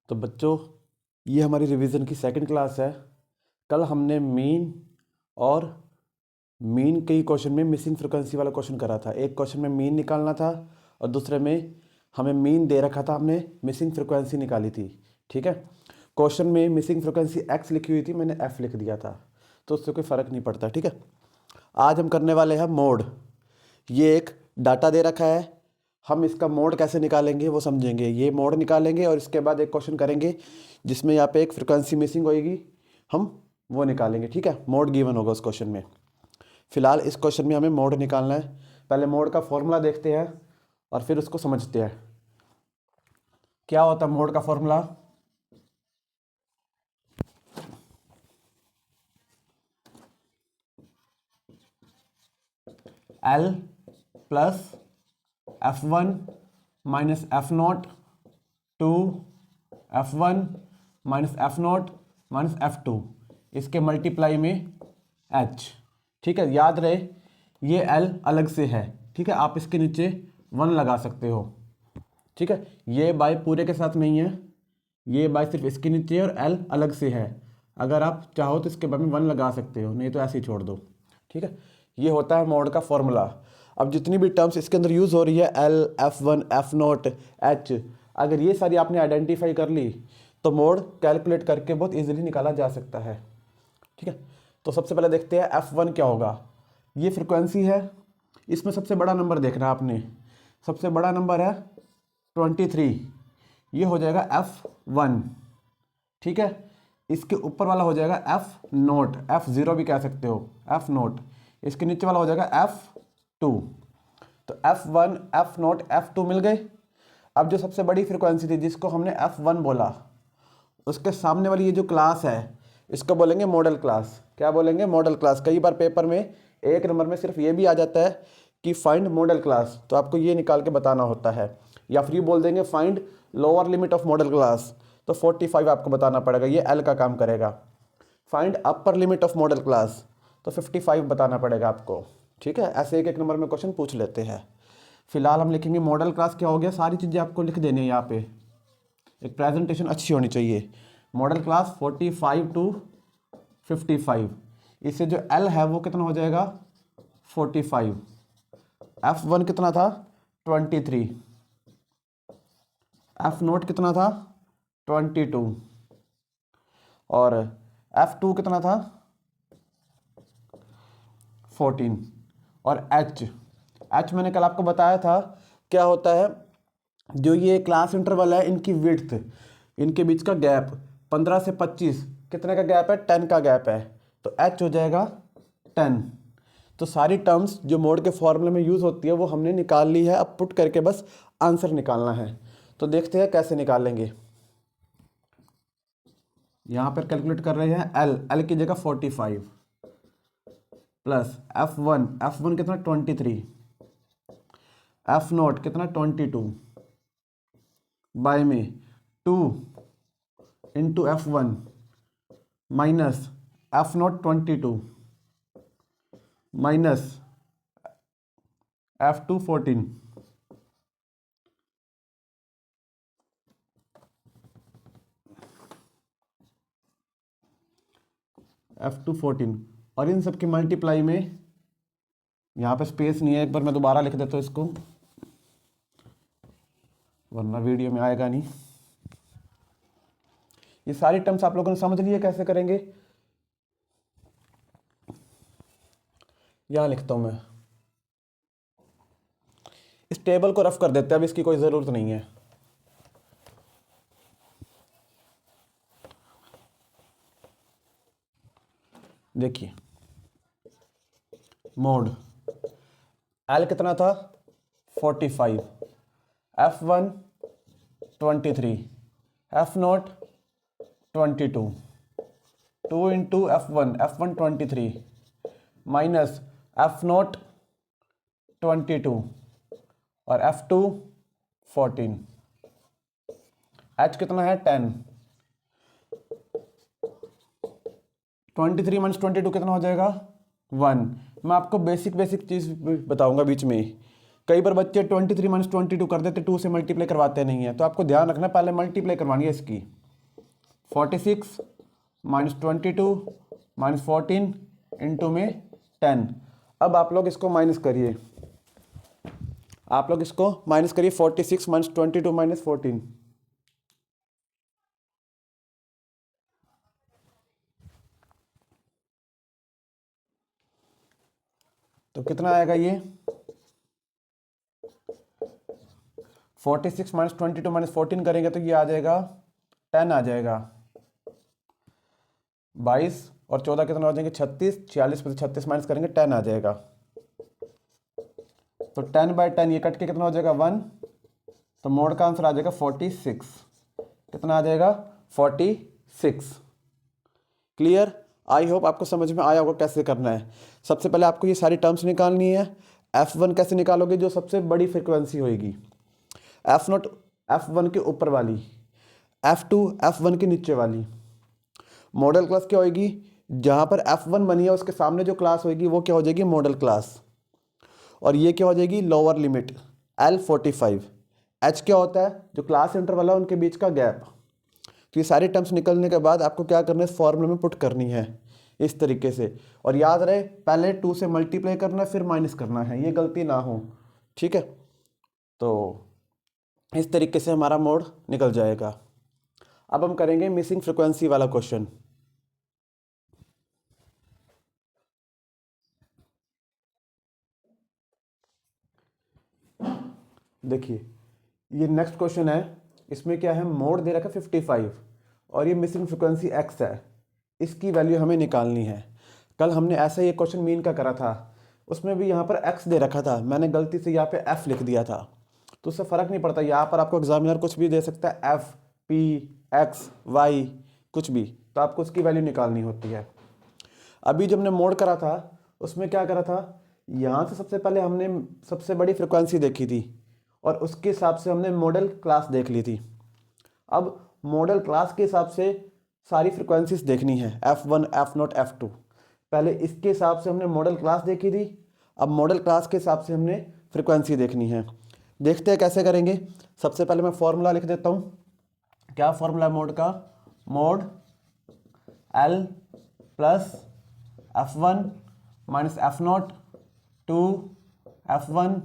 तो बच्चों, ये हमारी रिवीजन की सेकंड क्लास है। कल हमने मीन कई क्वेश्चन में मिसिंग फ्रिक्वेंसी वाला क्वेश्चन करा था। एक क्वेश्चन में मीन निकालना था और दूसरे में हमें मीन दे रखा था, हमने मिसिंग फ्रिक्वेंसी निकाली थी। ठीक है, क्वेश्चन में मिसिंग फ्रिक्वेंसी x लिखी हुई थी, मैंने f लिख दिया था, तो उससे कोई फ़र्क नहीं पड़ता। ठीक है, आज हम करने वाले हैं मोड। ये एक डाटा दे रखा है, हम इसका मोड कैसे निकालेंगे वो समझेंगे। ये मोड निकालेंगे और इसके बाद एक क्वेश्चन करेंगे जिसमें यहाँ पे एक फ्रिक्वेंसी मिसिंग होएगी, हम वो निकालेंगे। ठीक है, मोड गिवन होगा उस क्वेश्चन में। फिलहाल इस क्वेश्चन में हमें मोड निकालना है। पहले मोड का फॉर्मूला देखते हैं और फिर उसको समझते हैं। क्या होता है मोड का formula? L plus F1 minus F0 two F1 minus F0 minus F2, इसके मल्टीप्लाई में H। ठीक है, याद रहे ये L अलग से है। ठीक है, आप इसके नीचे 1 लगा सकते हो। ठीक है, ये बाय पूरे के साथ नहीं है, ये बाय सिर्फ इसके नीचे है और L अलग से है। अगर आप चाहो तो इसके बाद में 1 लगा सकते हो, नहीं तो ऐसे ही छोड़ दो। ठीक है, ये होता है मोड का फॉर्मूला। अब जितनी भी टर्म्स इसके अंदर यूज़ हो रही है, L, F1, F0, H, अगर ये सारी आपने आइडेंटिफाई कर ली तो मोड कैलकुलेट करके बहुत इजीली निकाला जा सकता है। ठीक है, तो सबसे पहले देखते हैं F1 क्या होगा। ये फ्रिक्वेंसी है, इसमें सबसे बड़ा नंबर देखना है आपने। सबसे बड़ा नंबर है 23, ये हो जाएगा F1। ठीक है, इसके ऊपर वाला हो जाएगा F0, F0 भी कह सकते हो, F0। इसके नीचे वाला हो जाएगा F2। तो F1, F0, F2 मिल गए। अब जो सबसे बड़ी फ्रिक्वेंसी थी जिसको हमने F1 बोला, उसके सामने वाली ये जो क्लास है इसको बोलेंगे मॉडल क्लास। क्या बोलेंगे? Model class. कई बार पेपर में एक नंबर में सिर्फ ये भी आ जाता है कि फाइंड मॉडल क्लास, तो आपको ये निकाल के बताना होता है। या फिर ये बोल देंगे find lower limit of model class, तो 45 आपको बताना पड़ेगा, ये L का काम करेगा। Find upper limit of model class, तो 55 बताना पड़ेगा आपको। ठीक है, ऐसे एक एक नंबर में क्वेश्चन पूछ लेते हैं। फिलहाल हम लिखेंगे मॉडल क्लास क्या हो गया, सारी चीज़ें आपको लिख देनी है यहाँ पे, एक प्रेजेंटेशन अच्छी होनी चाहिए। मॉडल क्लास 45 टू 55, इससे जो L है वो कितना हो जाएगा 45, F1 कितना था 23, F0 कितना था 22 और F2 कितना था 14 और H मैंने कल आपको बताया था क्या होता है। जो ये क्लास इंटरवल है, इनकी विड्थ, इनके बीच का गैप 15 से 25 कितने का गैप है? 10 का गैप है, तो H हो जाएगा 10। तो सारी टर्म्स जो मोड के फॉर्मूले में यूज़ होती है वो हमने निकाल ली है। अब पुट करके बस आंसर निकालना है, तो देखते हैं कैसे निकालेंगे। यहाँ पर कैलकुलेट कर रहे हैं L की जगह 45 प्लस F1 कितना 23, F0 कितना 22 बाय में 2 into F1 minus F0 22 minus F2 14। F2 14 और इन सब की मल्टीप्लाई में, यहाँ पे स्पेस नहीं है, एक बार मैं दोबारा लिख देता हूँ इसको वरना वीडियो में आएगा नहीं। ये सारी टर्म्स आप लोगों ने समझ लिए कैसे करेंगे। यहाँ लिखता हूँ मैं, इस टेबल को रफ कर देते हैं, अब इसकी कोई ज़रूरत नहीं है। देखिए मोड L कितना था 45, F1 23, F0 22, 2 into F1 23 minus F0 22 और F2 14, H कितना है 10, 23 माइनस 22 कितना हो जाएगा 1। मैं आपको बेसिक चीज़ बताऊंगा बीच में। कई बार बच्चे 23 माइनस 22 कर देते, 2 से मल्टीप्लाई करवाते नहीं है, तो आपको ध्यान रखना पहले मल्टीप्लाई करवानी है इसकी। 46 माइनस 22 माइनस 14 इंटू में 10। अब आप लोग इसको माइनस करिए, आप लोग इसको माइनस करिए, 46 माइनस 22 माइनस 14, तो कितना आएगा ये 46 माइनस 22 माइनस 14 करेंगे तो ये आ जाएगा 10 आ जाएगा। 22 और 14 कितना हो जाएंगे 36, 46 में से 36 माइनस करेंगे 10 आ जाएगा। तो 10/10 ये कट के कितना हो जाएगा 1, तो मोड का आंसर आ जाएगा 46। कितना आ जाएगा 46। क्लियर? आई होप आपको समझ में आया होगा कैसे करना है। सबसे पहले आपको ये सारी टर्म्स निकालनी है। F1 कैसे निकालोगे, जो सबसे बड़ी फ्रिक्वेंसी होगी, F0 F1 के ऊपर वाली, F2 F1 के नीचे वाली। मॉडल क्लास क्या होगी, जहाँ पर F1 बनी है उसके सामने जो क्लास होगी वो क्या हो जाएगी मॉडल क्लास, और ये क्या हो जाएगी लोअर लिमिट L45। H क्या होता है, जो क्लास इंटरवल है उनके बीच का गैप। तो ये सारी टर्म्स निकलने के बाद आपको क्या करना है, फॉर्मूले में पुट करनी है इस तरीके से। और याद रहे पहले 2 से मल्टीप्लाई करना है फिर माइनस करना है, ये गलती ना हो, ठीक है। तो इस तरीके से हमारा मोड निकल जाएगा। अब हम करेंगे मिसिंग फ्रिक्वेंसी वाला क्वेश्चन। देखिए ये नेक्स्ट क्वेश्चन है, इसमें क्या है मोड दे रखा है 55 और ये मिसिंग फ्रिक्वेंसी x है, इसकी वैल्यू हमें निकालनी है। कल हमने ऐसा ही एक क्वेश्चन मीन का करा था, उसमें भी यहाँ पर x दे रखा था, मैंने गलती से यहाँ पे f लिख दिया था। तो उससे फ़र्क नहीं पड़ता, यहाँ पर आपको एग्जामिनर कुछ भी दे सकता है, f p x y कुछ भी, तो आपको उसकी वैल्यू निकालनी होती है। अभी जब हमने मोड करा था उसमें क्या करा था, यहाँ से सबसे पहले हमने सबसे बड़ी फ्रिक्वेंसी देखी थी और उसके हिसाब से हमने मॉडल क्लास देख ली थी। अब मॉडल क्लास के हिसाब से सारी फ्रिक्वेंसीज देखनी है, F1 F0 F2। पहले इसके हिसाब से हमने मॉडल क्लास देखी थी, अब मॉडल क्लास के हिसाब से हमने फ्रिक्वेंसी देखनी है। देखते हैं कैसे करेंगे। सबसे पहले मैं फॉर्मूला लिख देता हूँ। क्या फॉर्मूला है मोड का, mode L plus F1 minus F0 two F1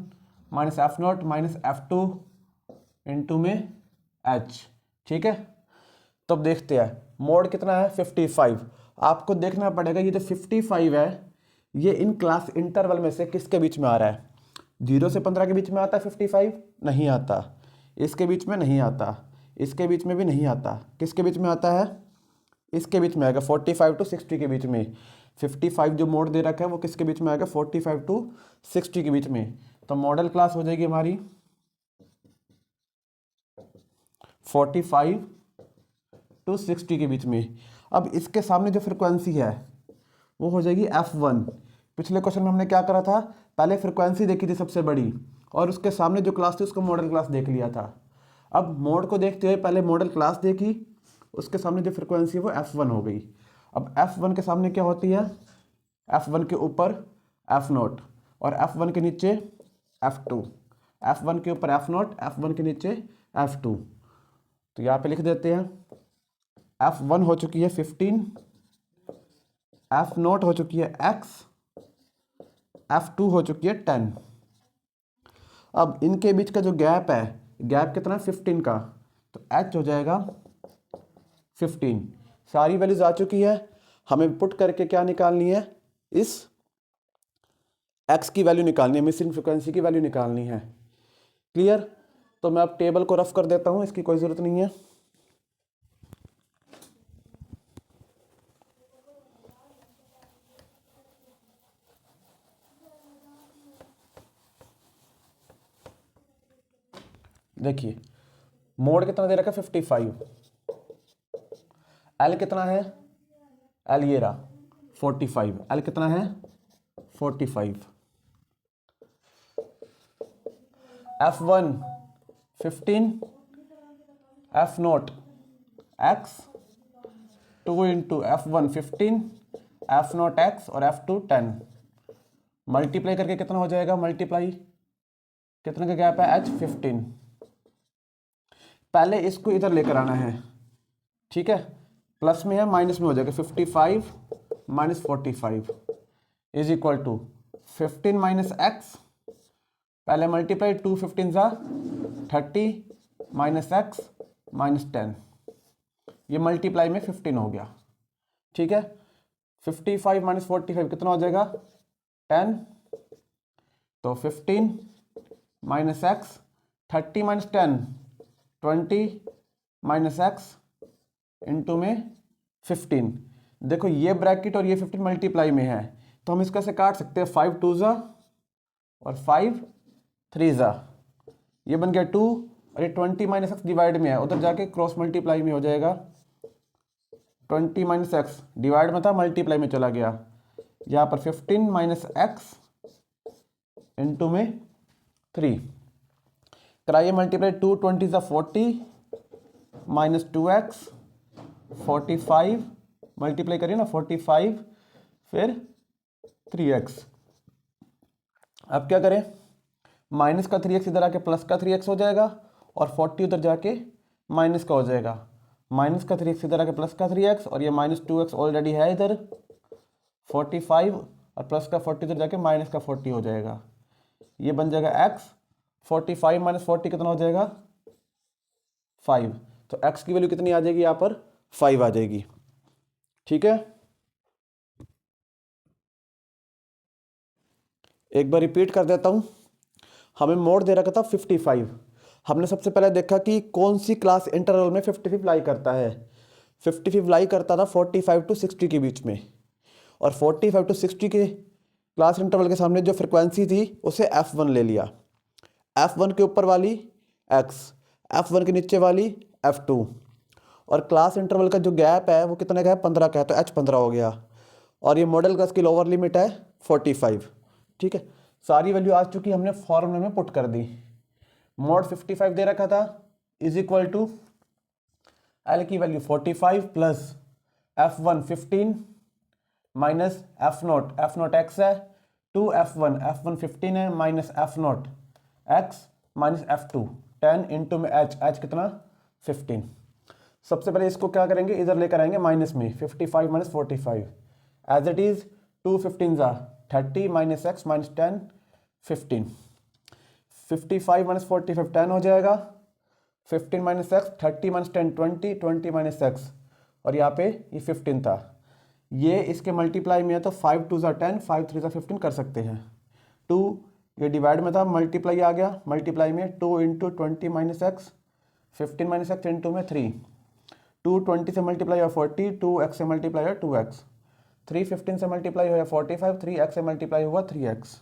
minus F0 minus F2 into में H, ठीक है। तो अब देखते हैं मोड कितना है 55। आपको देखना पड़ेगा ये जो 55 है ये इन क्लास इंटरवल में से किसके बीच में आ रहा है। 0 से 15 के बीच में आता है 55, नहीं आता। इसके बीच में नहीं आता, इसके बीच में भी नहीं आता। किसके बीच में आता है, इसके बीच में आएगा 45 टू 60 के बीच में। 55 जो मोड दे रखा है वो किसके बीच में आएगा 45 टू 60 के बीच में। तो मॉडल क्लास हो जाएगी हमारी 45 टू 60 के बीच में। अब इसके सामने जो फ्रिक्वेंसी है वो हो जाएगी F1। पिछले क्वेश्चन में हमने क्या करा था, पहले फ्रिक्वेंसी देखी थी सबसे बड़ी और उसके सामने जो क्लास थी उसको मॉडल क्लास देख लिया था। अब मोड को देखते हुए पहले मॉडल क्लास देखी, उसके सामने जो फ्रिक्वेंसी है वो F1 हो गई। अब F1 के सामने क्या होती है, F1 के ऊपर F0 और F1 के नीचे F2। F1 के ऊपर F0, F1 के नीचे F2। तो यहाँ पे लिख देते हैं F1 हो चुकी है 15, F0 हो चुकी है X, F2 हो चुकी है 10। अब इनके बीच का जो गैप है, गैप कितना है 15 का, तो H हो जाएगा 15। सारी वैल्यूज आ चुकी है, हमें पुट करके क्या निकालनी है, इस x की वैल्यू निकालनी है, मिसिंग फ्रिक्वेंसी की वैल्यू निकालनी है। क्लियर? तो मैं अब टेबल को रफ कर देता हूं, इसकी कोई ज़रूरत नहीं है। देखिए मोड कितना दे रखा है 55, L कितना है, L ये रहा 45, L कितना है 45, F1 15, F0 X, 2 into F1 15, F0 X और F2 10। मल्टीप्लाई करके कितना हो जाएगा, मल्टीप्लाई कितना का गैप है H 15। पहले इसको इधर लेकर आना है, ठीक है। प्लस में है माइनस में हो जाएगा 55 minus 45 is equal to 15 minus x, पहले मल्टीप्लाई 2 15 ज़ा 30 माइनस एक्स माइनस 10, ये मल्टीप्लाई में 15 हो गया। ठीक है, 55 माइनस 45 कितना हो जाएगा 10, तो 15 minus x, 30 minus 10 20 minus x into में 15। देखो ये ब्रैकेट और ये 15 मल्टीप्लाई में है तो हम इसका से काट सकते हैं, 5 2 ज़ा और 5 3 ज़ा, ये बन गया 2 और ये 20 माइनस एक्स डिवाइड में है, उधर जाके क्रॉस मल्टीप्लाई में हो जाएगा। 20 माइनस एक्स डिवाइड में था, मल्टीप्लाई में चला गया, यहाँ पर 15 माइनस एक्स इंटू में 3 कराइए मल्टीप्लाई, 2 20 ज़ा 40 माइनस 2x 45 मल्टीप्लाई करिए ना 45 फिर 3x। अब क्या करें, माइनस का 3x इधर आके प्लस का 3x हो जाएगा और 40 उधर जाके माइनस का हो जाएगा, माइनस का 3x इधर आके प्लस का 3x और ये माइनस 2x ऑलरेडी है इधर 45 और प्लस का 40 इधर जाके माइनस का 40 हो जाएगा, ये बन जाएगा x। 45 माइनस 40 कितना हो जाएगा 5, तो x की वैल्यू कितनी आ जाएगी यहाँ पर 5 आ जाएगी। ठीक है, एक बार रिपीट कर देता हूँ। हमें मोड दे रखा था 55, हमने सबसे पहले देखा कि कौन सी क्लास इंटरवल में 55 लाई करता है। 55 लाई करता था 45 टू 60 के बीच में, और 45 टू 60 के क्लास इंटरवल के सामने जो फ्रिक्वेंसी थी उसे f1 ले लिया, f1 के ऊपर वाली x, f1 के नीचे वाली f2, और क्लास इंटरवल का जो गैप है वो कितने का है 15 का है, तो h15 हो गया, और ये मॉडल का इसकी लोअर लिमिट है 45। ठीक है, सारी वैल्यू आ चुकी, हमने फॉर्मूले में पुट कर दी। मोड 55 दे रखा था इज इक्वल टू एल की value 45 plus f1 15 minus f0 x है, 2 f1 15 है minus f0 x minus f2 10 into में h कितना 15। सबसे पहले इसको क्या करेंगे, इधर लेकर आएंगे माइनस में, 55 माइनस 45 एज इट इज 2 15 ज़ा 30 माइनस एक्स माइनस 10 15, 55 माइनस 45 10 हो जाएगा, 15 minus x 30 minus 10 20 20 minus x, और यहाँ पे ये 15 था, ये इसके मल्टीप्लाई में है तो 5 2 ज़ा 10 5 3 ज़ा 15 कर सकते हैं। 2 ये डिवाइड में था, मल्टीप्लाई आ गया, मल्टीप्लाई में 2 into 20 minus x 15 minus x into में 3, 2 20 से मल्टीप्लाई हुआ 40, 2x से मल्टीप्लाई हुआ 2x, 3 15 से मल्टीप्लाई हुआ 45, 3x से मल्टीप्लाई हुआ 3x।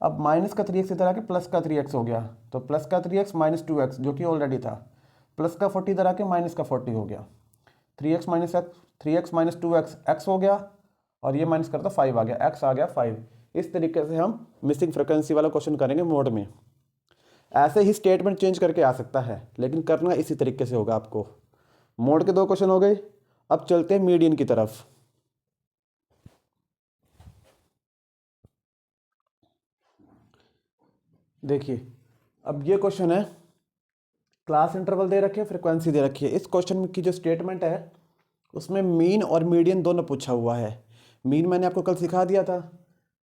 अब माइनस का 3x इधर आके प्लस का 3x हो गया, तो प्लस का 3x माइनस 2x जो कि ऑलरेडी था, प्लस का 40 इधर आके माइनस का 40 हो गया, 3x minus x 3x minus 2x x हो गया, और ये माइनस करता 5 आ गया, x आ गया 5। इस तरीके से हम मिसिंग फ्रिक्वेंसी वाला क्वेश्चन करेंगे मोड में। ऐसे ही स्टेटमेंट चेंज करके आ सकता है, लेकिन करना इसी तरीके से होगा आपको। मोड के 2 क्वेश्चन हो गए, अब चलते हैं मीडियन की तरफ। देखिए अब ये क्वेश्चन है, क्लास इंटरवल दे रखी है, फ्रिक्वेंसी दे रखी है। इस क्वेश्चन की जो स्टेटमेंट है उसमें मीन और मीडियन दोनों पूछा हुआ है। मीन मैंने आपको कल सिखा दिया था,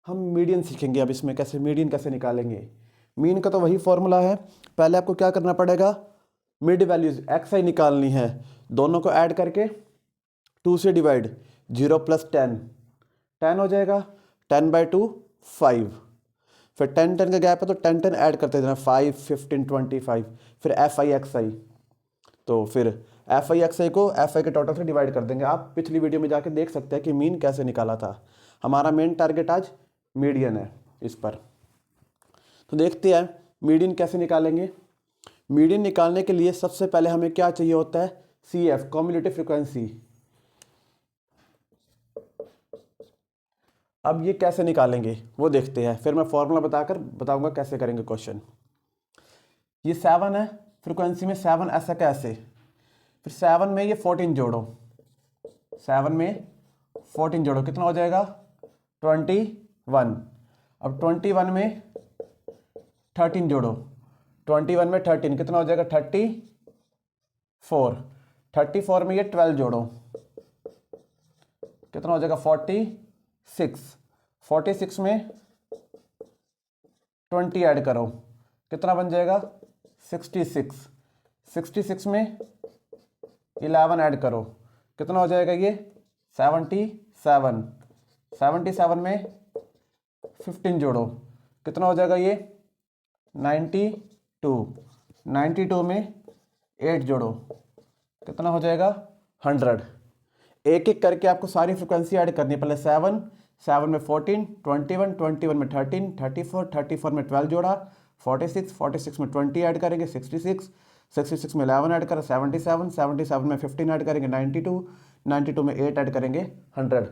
हम मीडियन सीखेंगे अब इसमें, कैसे मीडियन कैसे निकालेंगे। मीन का तो वही फॉर्मूला है, पहले आपको क्या करना पड़ेगा, मिड वैल्यूज xi निकालनी है, दोनों को ऐड करके 2 से डिवाइड, 0 प्लस 10 हो जाएगा, 10/2 5, फिर 10 10 का गैप है तो 10 10 ऐड करते देना, 5 15 25, फिर fi xi, तो फिर fi xi को fi के टोटल से डिवाइड कर देंगे। आप पिछली वीडियो में जाके देख सकते हैं कि मीन कैसे निकाला था। हमारा मेन टारगेट आज मीडियन है इस पर, तो देखते हैं मीडियन कैसे निकालेंगे। मीडियन निकालने के लिए सबसे पहले हमें क्या चाहिए होता है, CF कम्युलेटिव फ्रिक्वेंसी। अब ये कैसे निकालेंगे वो देखते हैं, फिर मैं फॉर्मूला बताऊंगा कैसे करेंगे क्वेश्चन। ये 7 है, फ्रिक्वेंसी में 7 ऐसा कैसे, फिर 7 में ये 14 जोड़ो, 7 में 14 जोड़ो कितना हो जाएगा 21। अब 21 में 13 जोड़ो, 21 में 13 कितना हो जाएगा 34। 34 में ये 12 जोड़ो, कितना हो जाएगा 46। 46 में 20 ऐड करो, कितना बन जाएगा 66। 66 में 11 ऐड करो, कितना हो जाएगा ये 77। 77 में 15 जोड़ो, कितना हो जाएगा ये 92। 92 में 8 जोड़ो, कितना हो जाएगा 100। एक एक करके आपको सारी फ्रिक्वेंसी ऐड करनी है। पहले 7, 7 में 14, 21, 21 में 13, 34, 34 में 12 जोड़ा, 46, 46 में 20 ऐड करेंगे 66, 66 में 11 ऐड करें 77, 77 में 15 ऐड करेंगे 92, 92 में 8 ऐड करेंगे 100।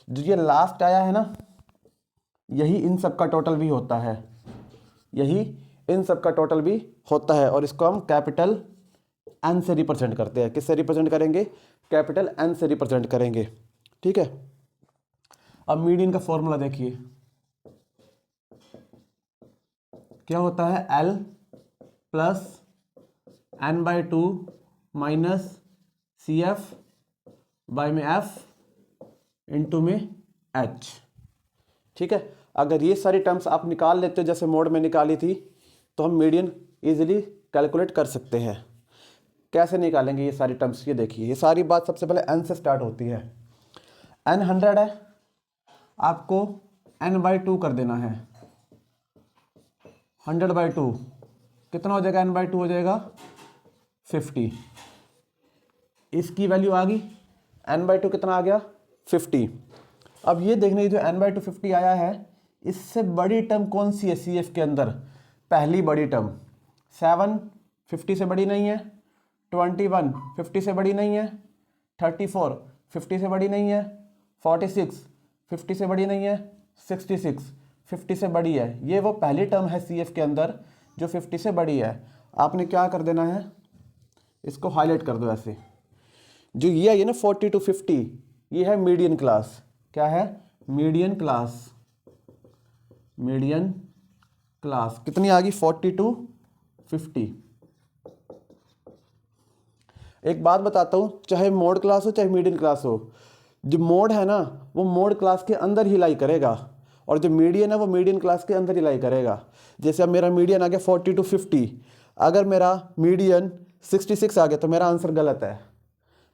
जो ये लास्ट आया है ना, यही इन सब का टोटल भी होता है, यही इन सब का टोटल भी होता है। और इसको हम कैपिटल एन से रिप्रेजेंट करते हैं। किससे रिप्रेजेंट करेंगे? कैपिटल एन से रिप्रेजेंट करेंगे। ठीक है, अब मीडियन का फॉर्मूला देखिए क्या होता है, L plus N by 2 minus C F by में एफ इंटू में एच। ठीक है, अगर ये सारी टर्म्स आप निकाल लेते हो जैसे मोड में निकाली थी, तो हम मीडियन इजीली कैलकुलेट कर सकते हैं। कैसे निकालेंगे ये सारी टर्म्स? ये देखिए, ये सारी बात सबसे पहले एन से स्टार्ट होती है। एन 100 है, आपको एन बाई 2 कर देना है। 100 बाई 2 कितना हो जाएगा? एन बाई 2 हो जाएगा 50। इसकी वैल्यू आ गई, एन बाई 2 कितना आ गया 50। अब ये देखने की जो एन बाई 2 50 आया है, इससे बड़ी टर्म कौन सी है सी एफ के अंदर? पहली बड़ी टर्म 7 50 से बड़ी नहीं है, 21 50 से बड़ी नहीं है, 34 50 से बड़ी नहीं है, 46 50 से बड़ी नहीं है, 66 50 से बड़ी है। ये वो पहली टर्म है सी एफ के अंदर जो 50 से बड़ी है। आपने क्या कर देना है, इसको हाईलाइट कर दो ऐसे। जो ये है ना 40 to 50, ये है मीडियन क्लास। क्या है? Median class. मीडियन क्लास कितनी आ गई? 40 to 50। एक बात बताता हूँ, चाहे मोड क्लास हो चाहे मीडियन क्लास हो, जो मोड है ना वो मोड क्लास के अंदर ही लाई करेगा, और जो मीडियन है वो मीडियन क्लास के अंदर ही लाई करेगा। जैसे अब मेरा मीडियन आ गया 40 to 50, अगर मेरा मीडियन 66 आ गया तो मेरा आंसर गलत है।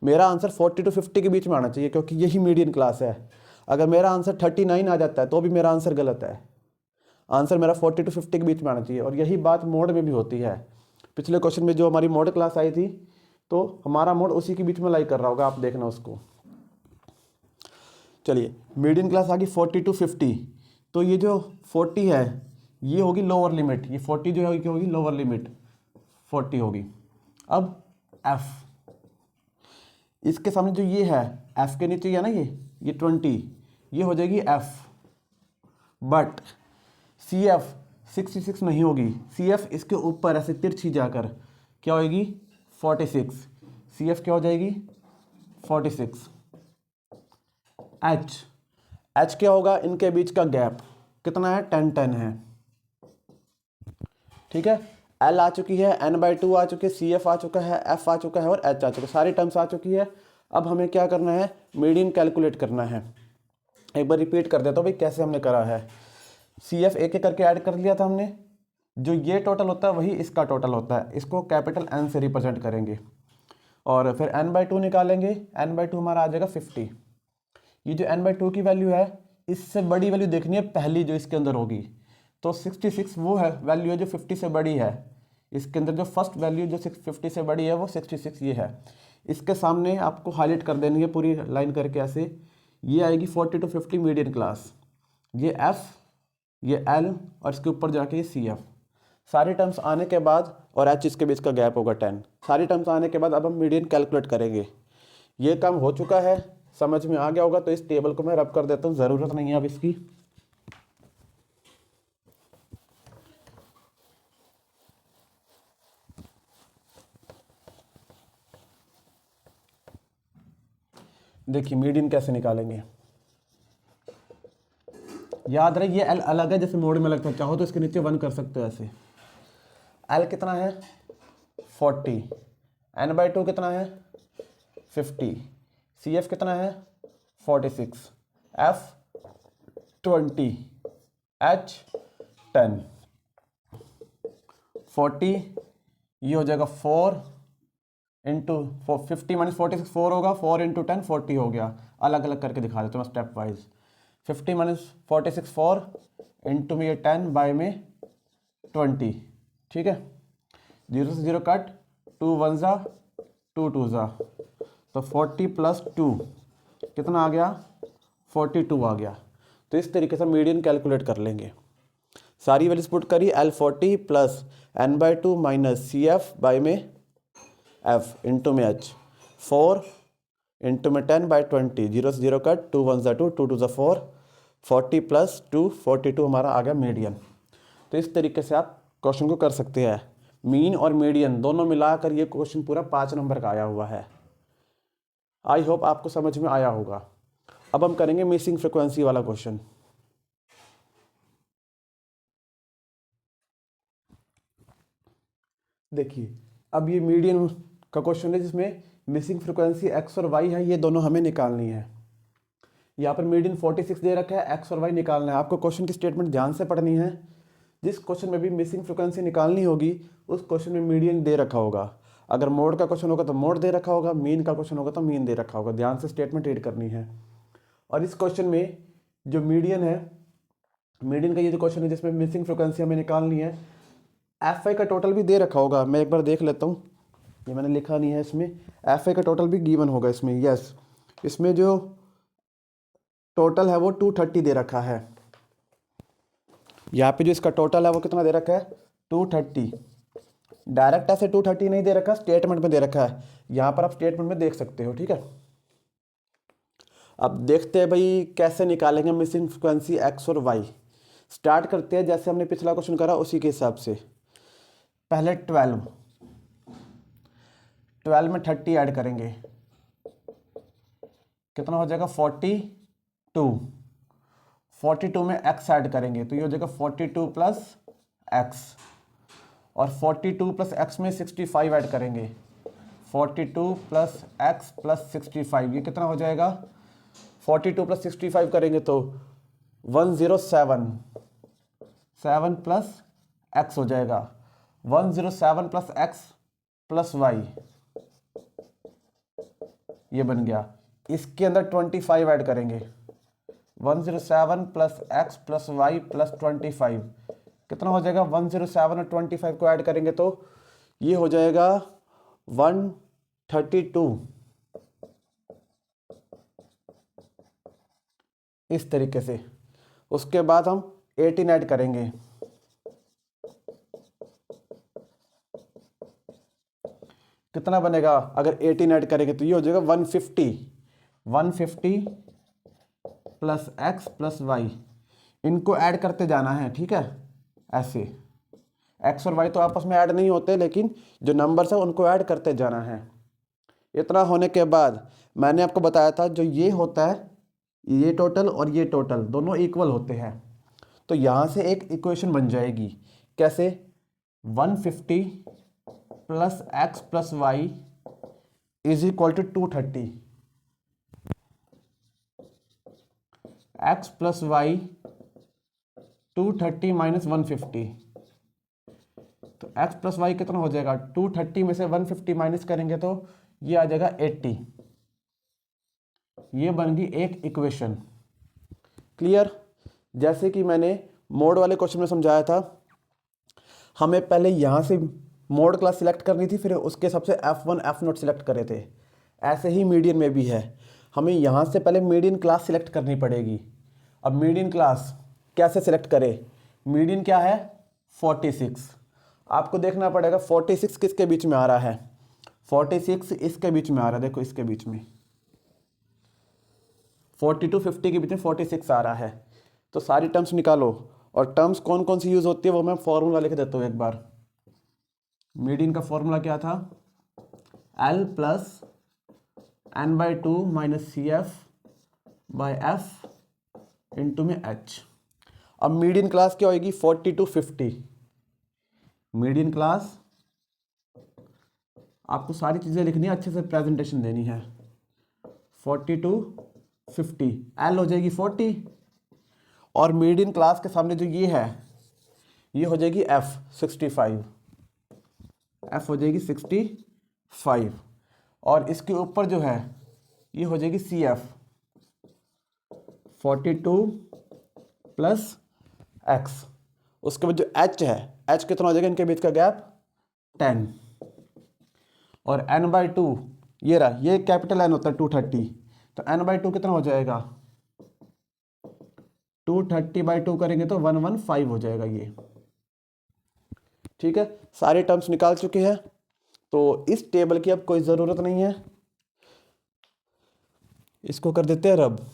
मेरा आंसर 40 to 50 के बीच में आना चाहिए, क्योंकि यही मीडियन क्लास है। अगर मेरा आंसर 39 आ जाता है तो भी मेरा आंसर गलत है। आंसर मेरा 40 to 50 के बीच में आना चाहिए। और यही बात मोड में भी होती है। पिछले क्वेश्चन में जो हमारी मोड क्लास आई थी, तो हमारा मोड उसी के बीच में लाई कर रहा होगा, आप देखना उसको। चलिए, मीडियन क्लास आ गई 40 to 50, तो ये जो 40 है ये होगी लोअर लिमिट। ये 40 जो है क्या होगी? लोअर लिमिट 40 होगी। अब एफ, इसके सामने जो ये है एफ के नीचे है ना ये 20, ये हो जाएगी एफ। बट सी एफ 66 नहीं होगी, सी एफ इसके ऊपर ऐसे तिरछी जाकर क्या होगी? 46। सी एफ क्या हो जाएगी? 46। एच, एच क्या होगा? इनके बीच का गैप कितना है? 10 है। ठीक है, एल आ चुकी है, एन बाई 2 आ चुकी है, सी एफ आ चुका है, एफ आ चुका है और एच आ चुका है। सारी टर्म्स आ चुकी है। अब हमें क्या करना है? मीडियन कैलकुलेट करना है। एक बार रिपीट कर देता हूँ भाई कैसे हमने करा है। सी एफ एक एक करके ऐड कर लिया था हमने। जो ये टोटल होता है वही इसका टोटल होता है। इसको कैपिटल एन से रिप्रेजेंट करेंगे और फिर एन बाई 2 निकालेंगे। एन बाई 2 हमारा आ जाएगा 50। ये जो एन बाई 2 की वैल्यू है, इससे बड़ी वैल्यू देखनी है पहली जो इसके अंदर होगी। तो 66 वो है वैल्यू है जो 50 से बड़ी है। इसके अंदर जो फर्स्ट वैल्यू जो 50 से बड़ी है वो 66 ये है। इसके सामने आपको हाईलाइट कर देनी है पूरी लाइन करके ऐसे। ये आएगी 40 to 50 मीडियन क्लास, ये एफ, ये एल और इसके ऊपर जाके ये सी एफ। सारी टर्म्स आने के बाद और एच इसके बीच का गैप होगा 10। सारी टर्म्स आने के बाद अब हम मीडियन कैलकुलेट करेंगे। ये काम हो चुका है, समझ में आ गया होगा। तो इस टेबल को मैं रब कर देता हूँ, ज़रूरत नहीं है अब इसकी। देखिए मीडियन कैसे निकालेंगे। याद रहे ये एल अलग है, जैसे मोड में लगता है, चाहो तो इसके नीचे 1 कर सकते हो ऐसे। एल कितना है? 40। एन बाई 2 कितना है? 50। सी एफ कितना है? 46, F20, H10, 40, ये हो जाएगा 4 इंटू 50 माइनस 46 4 होगा, 4 इंटू 10 40 हो गया। अलग अलग करके दिखा देता हूँ मैं स्टेप वाइज। 50 माइनस 46 4 इंटू में ये 10 बाय में 20, ठीक है। 0 से 0 कट, 2 1 ज़ा 2 2 ज़ा, तो 40 प्लस 2 कितना आ गया, 42 आ गया। तो इस तरीके से मीडियन कैलकुलेट कर लेंगे। सारी वैल्यूज पुट करी, L40 plus n/2 minus CF by में F इंटू में H, 4 इंटू में 10/20, 0 से 0 कट, 2 1 ज़ा 2 2 2 ज़ा 4, 40 प्लस 2 42 हमारा आ गया मीडियन। तो इस तरीके से आप क्वेश्चन को कर सकते हैं। मीन और मीडियन दोनों मिलाकर ये क्वेश्चन पूरा 5 नंबर का आया हुआ है। आई होप आपको समझ में आया होगा। अब हम करेंगे मिसिंग फ्रीक्वेंसी वाला क्वेश्चन। देखिए, अब ये मीडियन का क्वेश्चन है जिसमें मिसिंग फ्रीक्वेंसी एक्स और वाई है, ये दोनों हमें निकालनी है। यहाँ पर मीडियन 46 दे रखा है, एक्स और वाई निकालना है। आपको क्वेश्चन की स्टेटमेंट ध्यान से पढ़नी है। जिस क्वेश्चन में भी मिसिंग फ्रीक्वेंसी निकालनी होगी उस क्वेश्चन में मीडियन दे रखा होगा। अगर मोड का क्वेश्चन होगा तो मोड दे रखा होगा, मीन का क्वेश्चन होगा तो मीन दे रखा होगा। ध्यान से स्टेटमेंट रीड करनी है। और इस क्वेश्चन में जो मीडियन है, मीडियन का ये जो क्वेश्चन है जिसमें मिसिंग फ्रीक्वेंसी हमें निकालनी है, एफ आई का टोटल भी दे रखा होगा। मैं एक बार देख लेता हूँ, ये मैंने लिखा नहीं है इसमें। एफ आई का टोटल भी गिवन होगा इसमें, यस। इसमें जो टोटल है वो 230 दे रखा है। यहाँ पे जो इसका टोटल है वो कितना दे रखा है, 230। डायरेक्ट ऐसे 230 नहीं दे रखा, स्टेटमेंट में दे रखा है। यहाँ पर आप स्टेटमेंट में देख सकते हो, ठीक है। अब देखते हैं भाई कैसे निकालेंगे मिसिंग फ्रीक्वेंसी एक्स और वाई। स्टार्ट करते हैं जैसे हमने पिछला क्वेश्चन करा उसी के हिसाब से। पहले 12 में 30 ऐड करेंगे, कितना हो जाएगा 42। 42 में x ऐड करेंगे तो ये हो जाएगा 42 प्लस एक्स, और 42 प्लस एक्स में 65 ऐड करेंगे। 42 प्लस एक्स प्लस 65, ये कितना हो जाएगा, 42 प्लस 65 करेंगे तो 107, 7 प्लस एक्स हो जाएगा 107 प्लस एक्स प्लस वाई, ये बन गया। इसके अंदर 25 ऐड करेंगे, 107 plus x plus y plus 25, कितना हो जाएगा, 107 और 25 को ऐड करेंगे तो ये हो जाएगा 132। इस तरीके से। उसके बाद हम 18 ऐड करेंगे, कितना बनेगा, अगर 18 ऐड करेंगे तो ये हो जाएगा 150 प्लस एक्स प्लस वाई। इनको ऐड करते जाना है, ठीक है। ऐसे एक्स और वाई तो आपस में ऐड नहीं होते, लेकिन जो नंबर्स है उनको ऐड करते जाना है। इतना होने के बाद मैंने आपको बताया था जो ये होता है, ये टोटल और ये टोटल दोनों इक्वल होते हैं। तो यहाँ से एक इक्वेशन बन जाएगी, कैसे, 150 plus x plus y is equal to 230। X plus y 230 minus 150, तो एक्स प्लस वाई कितना हो जाएगा, 230 में से 150 माइनस करेंगे तो ये आ जाएगा 80। ये बन गई एक इक्वेशन। क्लियर। जैसे कि मैंने मोड वाले क्वेश्चन में समझाया था, हमें पहले यहाँ से मोड क्लास सिलेक्ट करनी थी, फिर उसके सबसे F1 F0 सिलेक्ट करे थे। ऐसे ही मीडियन में भी है, हमें यहाँ से पहले मीडियन क्लास सिलेक्ट करनी पड़ेगी। अब मीडियन क्लास कैसे सिलेक्ट करें, मीडियन क्या है 46। आपको देखना पड़ेगा 46 किसके बीच में आ रहा है, 46 इसके बीच में आ रहा है। देखो इसके बीच में 40 to 50 के बीच में 46 आ रहा है। तो सारी टर्म्स निकालो, और टर्म्स कौन कौन सी यूज़ होती है वो मैं फॉर्मूला लिख देता हूँ एक बार। मीडियन का फॉर्मूला क्या था, L plus n/2 minus CF by F into में H। अब मीडियन क्लास क्या होगी, 40 to 50। मीडियन क्लास आपको सारी चीज़ें लिखनी है, अच्छे से प्रेजेंटेशन देनी है। 40 to 50, एल हो जाएगी 40, और मीडियन क्लास के सामने जो ये है ये हो जाएगी एफ 65, एफ हो जाएगी 65, और इसके ऊपर जो है ये हो जाएगी सी एफ 42 प्लस एक्स। उसके बाद जो एच है, एच कितना हो जाएगा, इनके बीच का गैप 10, और n बाई 2 ये रहा, ये कैपिटल N होता है 230, तो n बाई 2 कितना हो जाएगा, 230 बाई 2 करेंगे तो 115 हो जाएगा ये। ठीक है, सारे टर्म्स निकाल चुके हैं, तो इस टेबल की अब कोई ज़रूरत नहीं है, इसको कर देते हैं रब।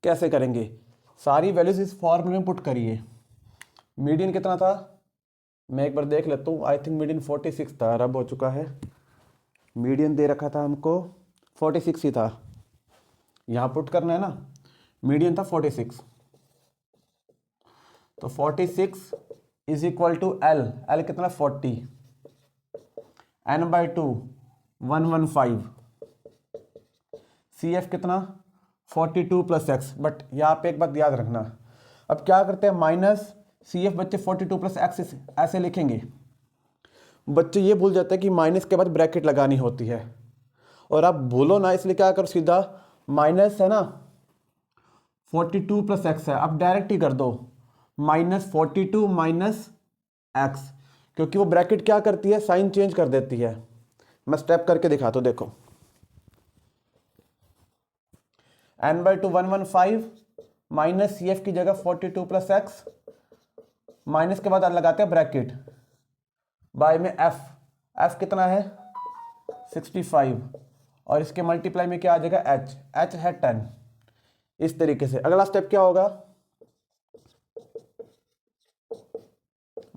कैसे करेंगे, सारी वैल्यूज इस फॉर्मूले में पुट करिए। मीडियन कितना था, मैं एक बार देख लेता हूँ, आई थिंक मीडियन 46 था, रब हो चुका है। मीडियन दे रखा था हमको 46 ही था, यहाँ पुट करना है ना, मीडियन था 46, तो 46 is equal to L, L कितना 40, n बाई 2 115, सी एफ कितना 42 प्लस एक्स, बट यहाँ पे एक बात याद रखना, अब क्या करते हैं, माइनस सी एफ बच्चे 42 प्लस एक्स ऐसे लिखेंगे, बच्चे ये भूल जाते हैं कि माइनस के बाद ब्रैकेट लगानी होती है, और आप भूलो ना, इसलिए क्या करो, सीधा माइनस है ना 42 प्लस एक्स है, आप डायरेक्ट ही कर दो -42 माइनस एक्स, क्योंकि वो ब्रैकेट क्या करती है, साइन चेंज कर देती है। मैं स्टेप करके दिखाता हूँ, देखो, n by 2 115 minus C F की जगह 42 प्लस एक्स, माइनस के बाद लगाते हैं ब्रैकेट, बाय में एफ, एफ कितना है 65, और इसके मल्टीप्लाई में क्या आ जाएगा एच, एच है 10। इस तरीके से अगला स्टेप क्या होगा,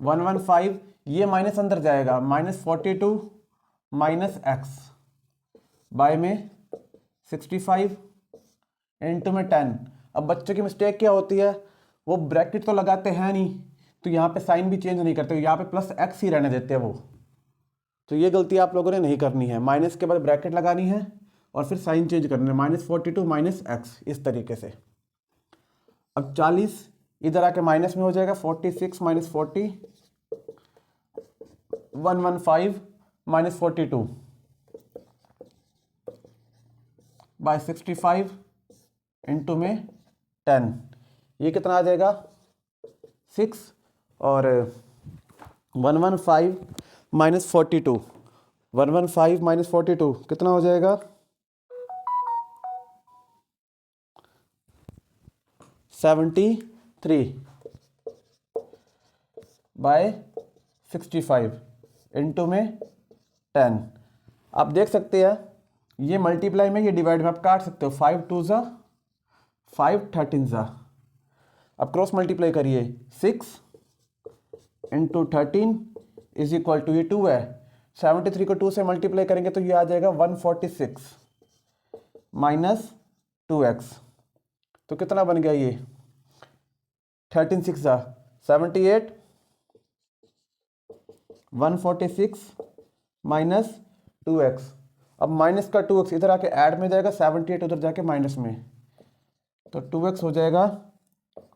115, ये माइनस अंदर जाएगा, -42 माइनस एक्स बाय में 65 इंटू में 10। अब बच्चों की मिस्टेक क्या होती है, वो ब्रैकेट तो लगाते हैं नहीं, तो यहाँ पे साइन भी चेंज नहीं करते, यहाँ पे प्लस एक्स ही रहने देते हैं वो, तो ये गलती आप लोगों ने नहीं करनी है, माइनस के बाद ब्रैकेट लगानी है और फिर साइन चेंज करना है, -42 माइनस एक्स, इस तरीके से। अब 40 इधर आके माइनस में हो जाएगा, 46 माइनस 40 115 माइनस 42 बाय 65 इंटू में 10, ये कितना आ जाएगा 6, और 115 माइनस 42, 115 माइनस 42 कितना हो जाएगा 73 बाय 65 इंटू में 10। आप देख सकते हैं ये मल्टीप्लाई में, ये डिवाइड में आप काट सकते हो, 5 2 ज़ा 5 13 ज़ा, अब क्रॉस मल्टीप्लाई करिए, 6 इंटू 13 इज इक्वल टू, ये 2 है, 73 को 2 से मल्टीप्लाई करेंगे तो ये आ जाएगा 146 माइनस 2x, तो कितना बन गया ये 13 6 ज़ा 78, 146 माइनस 2x, अब माइनस का 2x इधर आके ऐड में जाएगा, 78 उधर जाके माइनस में, तो 2x हो जाएगा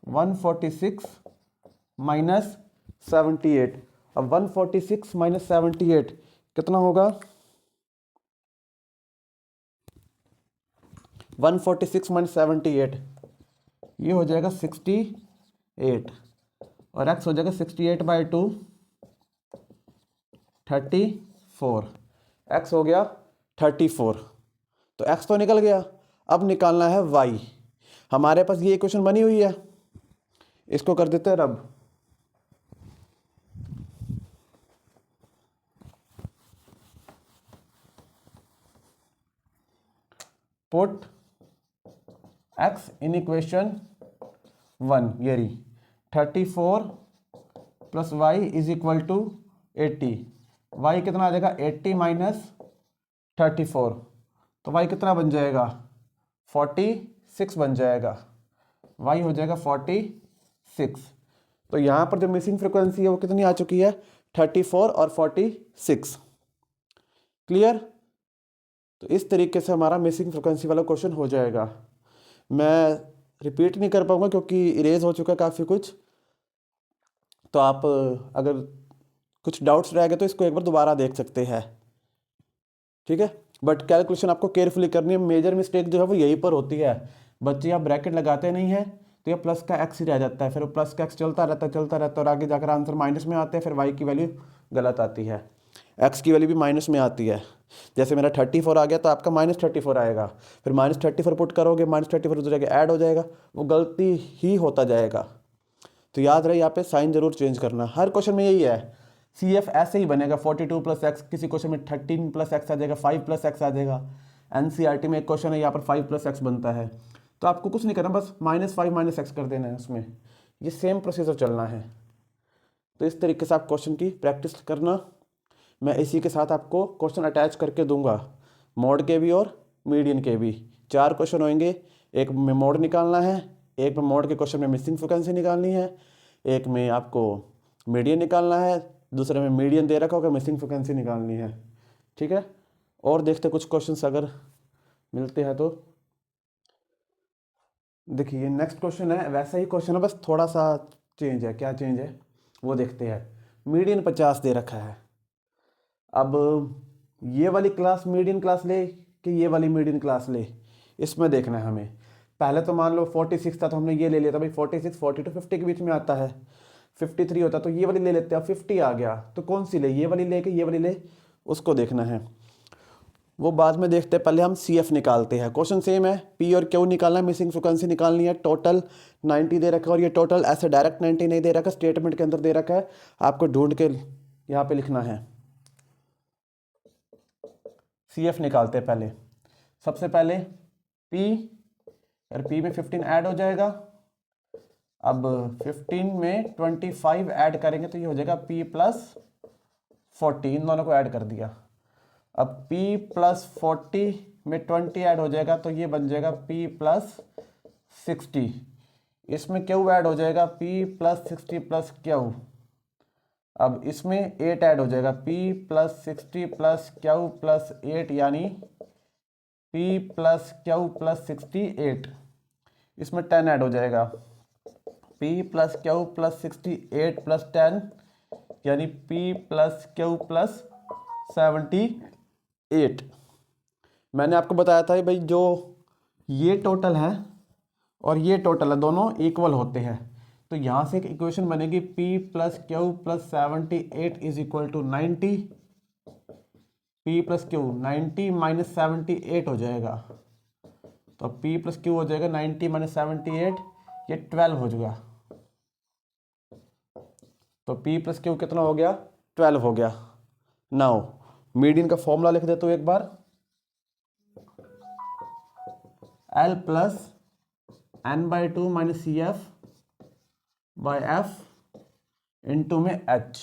146 माइनस 78। अब 146 माइनस 78 कितना होगा, 146 माइनस 78 ये हो जाएगा 68, और x हो जाएगा 68 बाई 2 34, x हो गया 34, तो x तो निकल गया, अब निकालना है y। हमारे पास ये इक्वेशन बनी हुई है, इसको कर देते हैं रब। पुट x इन इक्वेशन 1, ये रही 34 plus y is equal to 80, y कितना आ जाएगा 80 माइनस 34, तो y कितना बन जाएगा 46 बन जाएगा, y हो जाएगा 46। तो यहाँ पर जो मिसिंग फ्रिक्वेंसी है वो कितनी आ चुकी है, 34 और 46। क्लियर। तो इस तरीके से हमारा मिसिंग फ्रिक्वेंसी वाला क्वेश्चन हो जाएगा। मैं रिपीट नहीं कर पाऊंगा क्योंकि इरेज हो चुका है काफ़ी कुछ। तो आप अगर कुछ डाउट्स रह गए तो इसको एक बार दोबारा देख सकते हैं, ठीक है। बट कैलकुलेशन आपको केयरफुली करनी है। मेजर मिस्टेक जो है वो यहीं पर होती है, बच्चे यहाँ ब्रैकेट लगाते नहीं है तो ये प्लस का एक्स ही रह जाता है, फिर प्लस का एक्स चलता रहता है और आगे जाकर आंसर माइनस में आते हैं, फिर वाई की वैल्यू गलत आती है, एक्स की वैल्यू भी माइनस में आती है। जैसे मेरा 34 आ गया तो आपका -34 आएगा, फिर -34 पुट करोगे, -34 उधर जाके ऐड हो जाएगा, वो गलती ही होता जाएगा। तो याद रहे यहाँ पे साइन जरूर चेंज करना। हर क्वेश्चन में यही है, सी एफ ऐसे ही बनेगा 42 + x, किसी क्वेश्चन में 13 + x आ जाएगा, 5 + x आ जाएगा। एनसीईआरटी में एक क्वेश्चन है यहाँ पर 5 + x बनता है। तो आपको कुछ नहीं करना, बस -5 - x कर देना है उसमें, ये सेम प्रोसीजर चलना है। तो इस तरीके से आप क्वेश्चन की प्रैक्टिस करना। मैं इसी के साथ आपको क्वेश्चन अटैच करके दूंगा, मॉड के भी और मीडियन के भी। 4 क्वेश्चन होंगे, एक में मॉड निकालना है, एक में मॉड के क्वेश्चन में मिसिंग फ्रिक्वेंसी निकालनी है, एक में आपको मीडियन निकालना है, दूसरे में मीडियन दे रखा होगा, मिसिंग फ्रिक्वेंसी निकालनी है, ठीक है। और देखते कुछ क्वेश्चंस अगर मिलते हैं तो। देखिए नेक्स्ट क्वेश्चन है, वैसा ही क्वेश्चन है, बस थोड़ा सा चेंज है। क्या चेंज है वो देखते हैं। मीडियन 50 दे रखा है। अब ये वाली क्लास मीडियन क्लास ले कि ये वाली मीडियन क्लास ले, इसमें देखना है हमें। पहले तो मान लो 46 था तो हमने ये ले लिया था भाई, 46 42 50 के बीच में आता है। 53 होता तो ये वाली ले लेते हैं। 50 आ गया तो कौन सी ले, ये वाली ले के ये वाली ले, उसको देखना है। वो बाद में देखते हैं, पहले हम सी एफ निकालते हैं। क्वेश्चन सेम है, पी और क्यू निकालना है, मिसिंग फ्रिक्वेंसी निकालनी है। टोटल 90 दे रखा है और ये टोटल ऐसे डायरेक्ट 90 नहीं दे रखा, स्टेटमेंट के अंदर दे रखा है, आपको ढूंढ के यहाँ पे लिखना है। सी एफ निकालते हैं पहले। सबसे पहले पी, और पी में 15 ऐड हो जाएगा। अब 15 में 25 ऐड करेंगे तो ये हो जाएगा P + 40, इन दोनों को ऐड कर दिया। अब P + 40 में 20 ऐड हो जाएगा तो ये बन जाएगा P + 60। इसमें Q ऐड हो जाएगा, P + 60 + Q। अब इसमें 8 ऐड हो जाएगा, P + 60 + Q + 8, यानी P + Q + 68। इसमें 10 ऐड हो जाएगा, P + Q + 68 + 10, यानी P + Q + 78। मैंने आपको बताया था भाई, जो ये टोटल है और ये टोटल है दोनों इक्वल होते हैं। तो यहाँ से एक इक्वेशन बनेगी, P + Q + 78 = 90। P + Q 90 - 78 हो जाएगा, तो P + Q हो जाएगा 90 - 78, ये 12 हो जाएगा। तो P + Q कितना हो गया, 12 हो गया। नाउ मीडियन का फॉर्मूला लिख देता हूँ एक बार, L + n/2 - CF/F इंटू में H।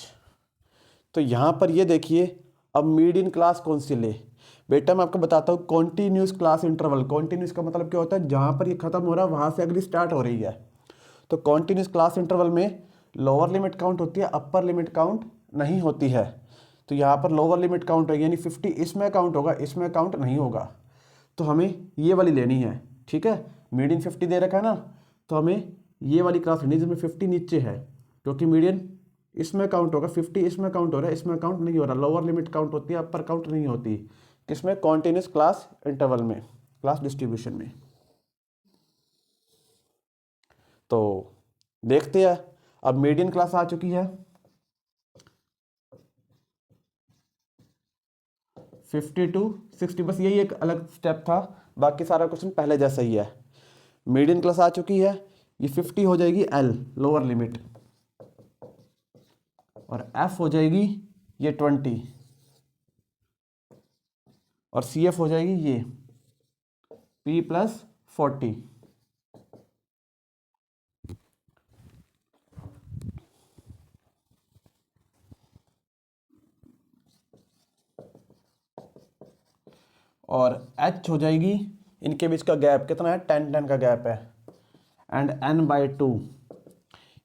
तो यहाँ पर ये देखिए, अब मीडियन क्लास कौन सी ले। बेटा मैं आपको बताता हूँ, कॉन्टीन्यूस क्लास इंटरवल। कॉन्टीन्यूस का मतलब क्या होता है, जहाँ पर ये खत्म हो रहा है वहाँ से अगली स्टार्ट हो रही है। तो कॉन्टीन्यूस क्लास इंटरवल में लोअर लिमिट काउंट होती है, अपर लिमिट काउंट नहीं होती है। तो यहाँ पर लोअर लिमिट काउंट होगी, यानी 50 इसमें काउंट होगा, इसमें काउंट नहीं होगा। तो हमें ये वाली लेनी है, ठीक है। मीडियन 50 दे रखा है ना, तो हमें ये वाली क्लास लेनी है जिसमें 50 नीचे है, क्योंकि मीडियन इसमें काउंट होगा, 50 इसमें काउंट हो रहा है, इसमें काउंट नहीं हो रहा। लोअर लिमिट काउंट होती है, अपर काउंट नहीं होती। किसमें, कॉन्टिन्यूस क्लास इंटरवल में, क्लास डिस्ट्रीब्यूशन में। तो देखते हैं, अब मीडियन क्लास आ चुकी है 52 60, बस यही एक अलग स्टेप था, बाकी सारा क्वेश्चन पहले जैसा ही है। मीडियन क्लास आ चुकी है, ये 50 हो जाएगी L लोअर लिमिट, और F हो जाएगी ये 20, और CF हो जाएगी ये P + 40। और H हो जाएगी, इनके बीच का गैप कितना है, 10 10 का गैप है। And n/2।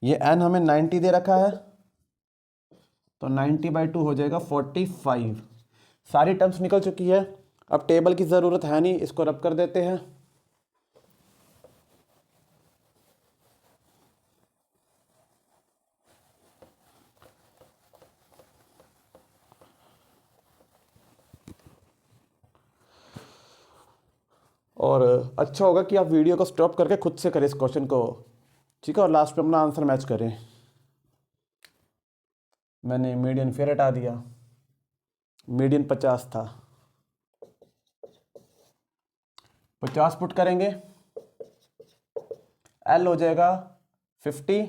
ये n हमें 90 दे रखा है, तो 90/2 हो जाएगा 45। सारी टर्म्स निकल चुकी है, अब टेबल की ज़रूरत है नहीं, इसको रब कर देते हैं। और अच्छा होगा कि आप वीडियो को स्टॉप करके खुद से करें इस क्वेश्चन को, ठीक है, और लास्ट में अपना आंसर मैच करें। मैंने मीडियन फिर हटा दिया, मीडियन 50 था, 50 पुट करेंगे, L हो जाएगा 50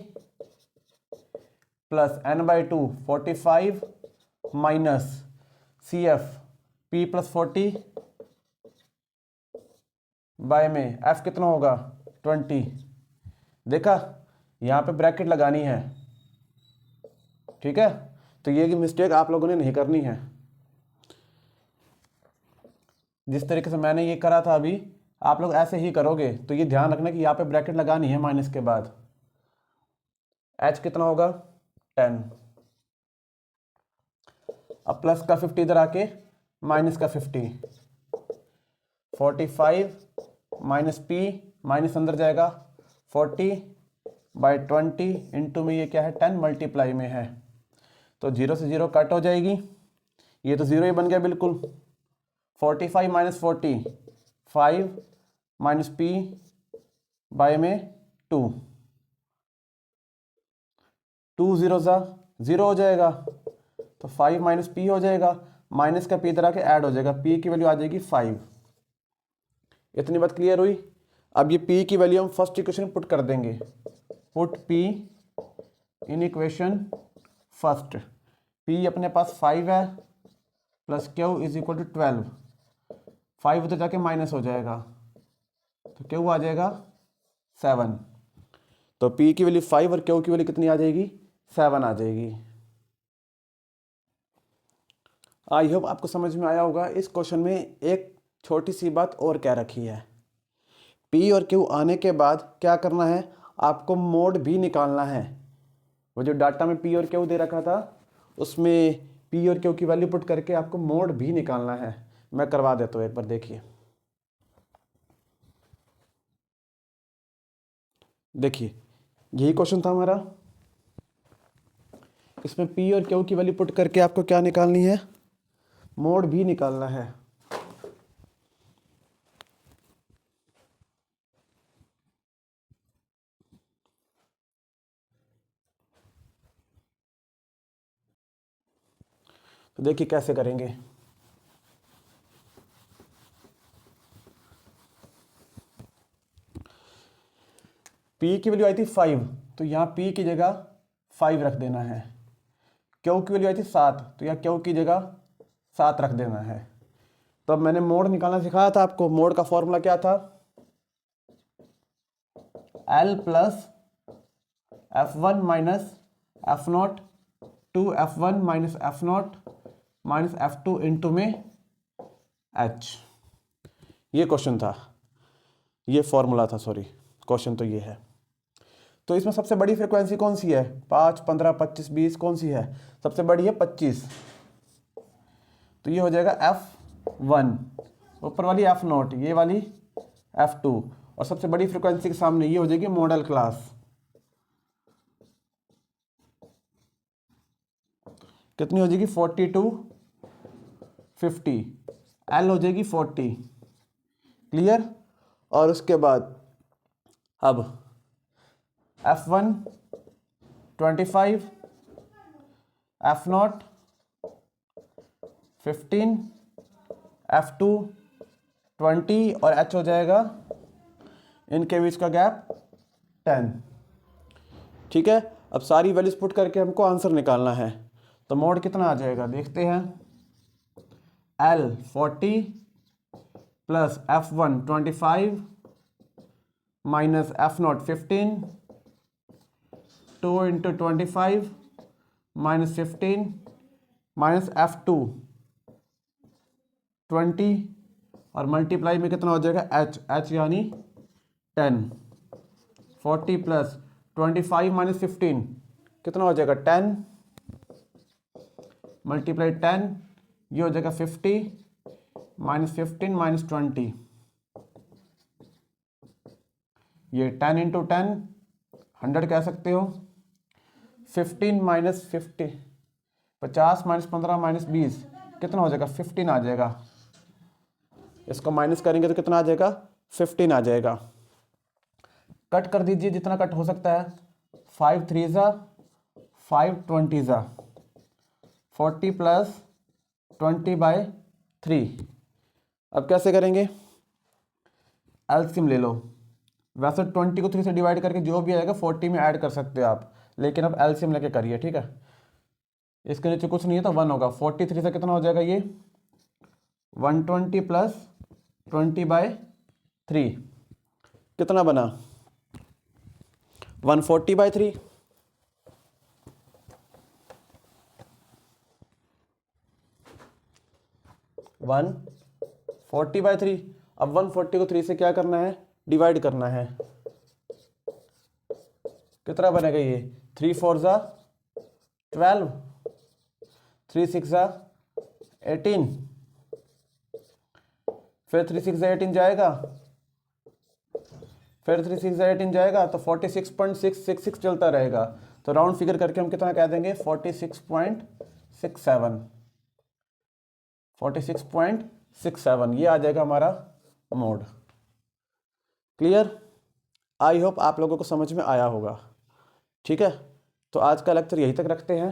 plus n/2 45 minus CF P plus 40 by में F कितना होगा 20। देखा, यहाँ पे ब्रैकेट लगानी है, ठीक है, तो ये मिस्टेक आप लोगों ने नहीं करनी है। जिस तरीके से मैंने ये करा था अभी, आप लोग ऐसे ही करोगे, तो ये ध्यान रखना कि यहाँ पे ब्रैकेट लगानी है माइनस के बाद। H कितना होगा 10, अब प्लस का 50 इधर आके माइनस का 50, 45 माइनस P, माइनस अंदर जाएगा 40/20 इंटू में ये क्या है 10 मल्टीप्लाई में है, तो 0 से 0 कट हो जाएगी, ये तो 0 ही बन गया बिल्कुल। 45 माइनस 40 5 माइनस P बाय में 2, 2 0 सा 0 हो जाएगा, तो 5 माइनस P हो जाएगा, माइनस का P इधर आके ऐड हो जाएगा, P की वैल्यू आ जाएगी 5। इतनी बात क्लियर हुई। अब ये P की वैल्यू हम फर्स्ट इक्वेशन पुट कर देंगे, put P in equation first. P अपने पास 5 है plus Q is equal to 12, 5 उधर जाके माइनस हो जाएगा, तो Q आ जाएगा 7। तो P की वैल्यू 5 और Q की वैल्यू कितनी आ जाएगी 7 आ जाएगी। आई होप आपको समझ में आया होगा। इस क्वेश्चन में एक छोटी सी बात और क्या रखी है, P और Q आने के बाद क्या करना है, आपको मोड भी निकालना है। वो जो डाटा में P और Q दे रखा था, उसमें P और Q की वैल्यू पुट करके आपको मोड भी निकालना है। मैं करवा देता हूँ एक बार, देखिए देखिए यही क्वेश्चन था हमारा। इसमें P और Q की वैल्यू पुट करके आपको क्या निकालनी है, मोड भी निकालना है। तो देखिए कैसे करेंगे। P की वैल्यू आई थी 5, तो यहाँ P की जगह 5 रख देना है। Q की वैल्यू आई थी 7, तो यहाँ Q की जगह 7 रख देना है। तो अब मैंने मोड निकालना सिखाया था आपको, मोड का फॉर्मूला क्या था, L plus F1 minus F0 two F1 minus F0 minus F2 into में H। ये क्वेश्चन था, ये फॉर्मूला था, सॉरी क्वेश्चन तो ये है। तो इसमें सबसे बड़ी फ्रीक्वेंसी कौन सी है, 5, 15, 25, 20, कौन सी है, सबसे बड़ी है 25, तो ये हो जाएगा F1, ऊपर वाली F0, ये वाली F2, और सबसे बड़ी फ्रीक्वेंसी के सामने ये हो जाएगी मॉडल क्लास। कितनी हो जाएगी 42 50, L हो जाएगी 40, क्लियर। और उसके बाद अब F1 25, F0 15, F2 20 और H हो जाएगा इनके बीच का गैप 10। ठीक है, अब सारी वैल्यूज पुट करके हमको आंसर निकालना है। तो मोड कितना आ जाएगा देखते हैं, L 40 plus F1 25 minus F0 15, 2 into 25 minus 15 minus F2 20 और मल्टीप्लाई में कितना हो जाएगा H यानी 10, 40 प्लस 25 माइनस 15 कितना हो जाएगा 10 मल्टीप्लाई 10, ये हो जाएगा 50 माइनस 15 माइनस 20, ये 10 इंटू 10 100 कह सकते हो। 15 माइनस 50 50 माइनस 15 माइनस 20 कितना हो जाएगा 15 आ जाएगा। इसको माइनस करेंगे तो कितना आ जाएगा 15 आ जाएगा। कट कर दीजिए जितना कट हो सकता है। 5 3 ज़ा 5 20 ज़ा 40 प्लस 20/3। अब कैसे करेंगे, एलसीएम ले लो। वैसे 20 को 3 से डिवाइड करके जो भी आएगा 40 में ऐड कर सकते हो आप, लेकिन अब एलसीएम लेके करिए, ठीक है। इसके नीचे कुछ नहीं है तो 1 होगा। 43 से कितना हो जाएगा ये 120 प्लस 20/3 कितना बना 140/3। 140/3। अब 140 को 3 से क्या करना है डिवाइड करना है, कितना बनेगा ये 3 4 ज़ा 12, 3 6 ज़ा 18, फिर 3 6 ज़ा 18 जाएगा, फिर 3 6 ज़ा 18 जाएगा तो 46.666 चलता रहेगा। तो राउंड फिगर करके हम कितना कह देंगे 46.67, 46.67 ये आ जाएगा हमारा मोड। क्लियर, आई होप आप लोगों को समझ में आया होगा, ठीक है। तो आज का लेक्चर यहीं तक रखते हैं।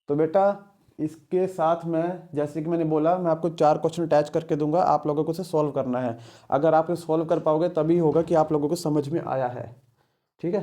तो बेटा इसके साथ में जैसे कि मैंने बोला मैं आपको 4 क्वेश्चन अटैच करके दूंगा, आप लोगों को उसे सॉल्व करना है। अगर आप इसे सॉल्व कर पाओगे तभी होगा कि आप लोगों को समझ में आया है, ठीक है।